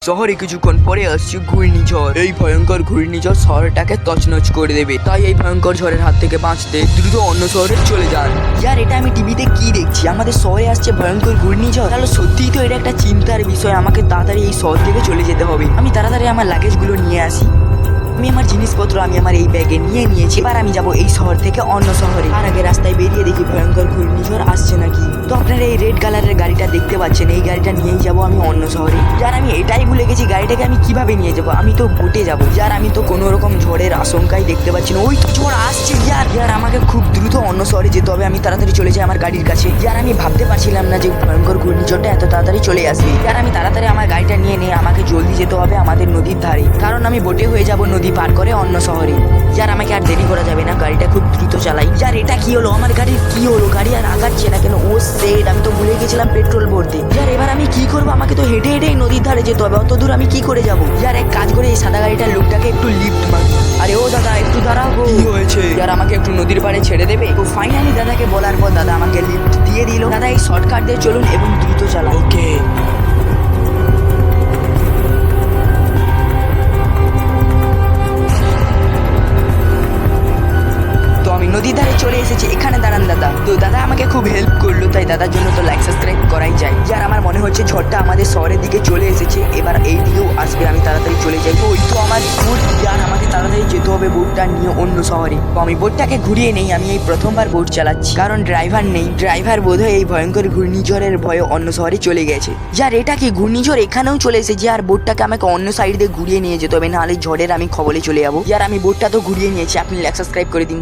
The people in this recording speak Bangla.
শহরে কিছুক্ষণ পরে আসছে ঘূর্ণিঝড়। এই ভয়ঙ্কর ঘূর্ণিঝড় শহরটাকে তছনছ করে দেবে। তাই এই ভয়ঙ্কর ঝড়ের হাত থেকে বাঁচতে দ্রুত অন্য শহরে চলে যান। ইয়ার এটা আমি টিভিতে কি দেখছি, আমাদের শহরে আসছে ভয়ঙ্কর ঘূর্ণিঝড়। তাহলে সত্যিই তো এটা একটা চিন্তার বিষয়। আমাকে তাড়াতাড়ি এই শহর থেকে চলে যেতে হবে। আমি তাড়াতাড়ি আমার লাগেজগুলো নিয়ে আসি। আমি আমার জিনিসপত্র আমি আমার এই ব্যাগে নিয়ে নিয়েছি। এবার আমি যাব এই শহর থেকে অন্য শহরে। আর আগে রাস্তায় বেরিয়ে দেখি ভয়ঙ্কর ঘূর্ণিঝড় আসছে নাকি। তো আপনারা এই রেড কালারের গাড়িটা দেখতে পাচ্ছেন, এই গাড়িটা নিয়েই যাব আমি অন্য শহরে। যার আমি এটাই ভুলে গেছি গাড়িটাকে আমি কিভাবে নিয়ে যাব। আমি তো বোটে যাব। যার আমি তো কোনো রকম ঝড়ের আশঙ্কাই দেখতে পাচ্ছি না। ওই তো ঝড় আসছে। ইয়ার আমাকে খুব দ্রুত অন্য শহরে যেতে হবে। আমি তাড়াতাড়ি চলে যাই আমার গাড়ির কাছে। ইয়ার আমি ভাবতে পারছিলাম না যে ভয়ঙ্কর ঘূর্ণিঝড়টা এত তাড়াতাড়ি চলে আসবে। ইয়ার আমি তাড়াতাড়ি আমার গাড়িটা নিয়ে আমাকে জলদি যেতে হবে আমাদের নদীর ধারে, কারণ আমি বোটে হয়ে যাব নদী পার করে অন্য শহরে। যার আমাকে আর দেরি করা যাবে না, গাড়িটা খুব দ্রুত চালাই। যার এটা কি হলো, আমার গাড়ির কি হলো? গাড়ি আর আগাচ্ছে না কেন? ও সেট, আমি তো ভুলে গেছিলাম পেট্রোল ভরতে। যার এবার আমি কি করবো? আমাকে তো হেঁটে হেঁটেই নদীর ধারে যেতে হবে। অত দূর আমি কি করে যাবো? যার এক কাজ করে এই সাদা গাড়িটার লোকটাকে একটু লিফট মারি। আরে ও দাদা, একটু দাঁড়াও গো। কি হয়েছে? যার আমাকে একটু নদীর পাড়ে ছেড়ে দেবে? তো ফাইনালি দাদাকে বলার পর দাদা আমাকে লিফট দিয়ে দিল। দাদা এই শর্টকাট দিয়ে চলুন এবং দ্রুত চালান। ওকে। নদীর ধারে চলে এসেছি। এখানে দাঁড়ান দাদা। তো দাদা আমাকে খুব হেল্প করলো, তাই দাদার জন্য তো লাইক সাবস্ক্রাইব করাই যায়। যার আমার মনে হচ্ছে ঝড়টা আমাদের শহরের দিকে চলে এসেছে, এবার এই দিকেও আসবে। আমি তাড়াতাড়ি চলে যাই। ওই তো আমার বোট। যার আমাকে তাড়াতাড়ি যেতে হবে বোটটা নিয়ে অন্য শহরে। তো আমি বোটটাকে ঘুরিয়ে নেই। আমি এই প্রথমবার বোট চালাচ্ছি, কারণ ড্রাইভার নেই। ড্রাইভার বোধহয় এই ভয়ঙ্কর ঘূর্ণিঝড়ের ভয়ে অন্য শহরে চলে গেছে। যার এটা কি ঘূর্ণিঝড় এখানেও চলে এসেছে। আর বোটটাকে আমাকে অন্য সাইড দিয়ে ঘুরিয়ে নিয়ে যেতে হবে, নাহলে ঝড়ের আমি খবরে চলে যাবো। যার আমি বোটটা তো ঘুরিয়ে নিয়েছি। আপনি লাইক সাবস্ক্রাইব করে দিন।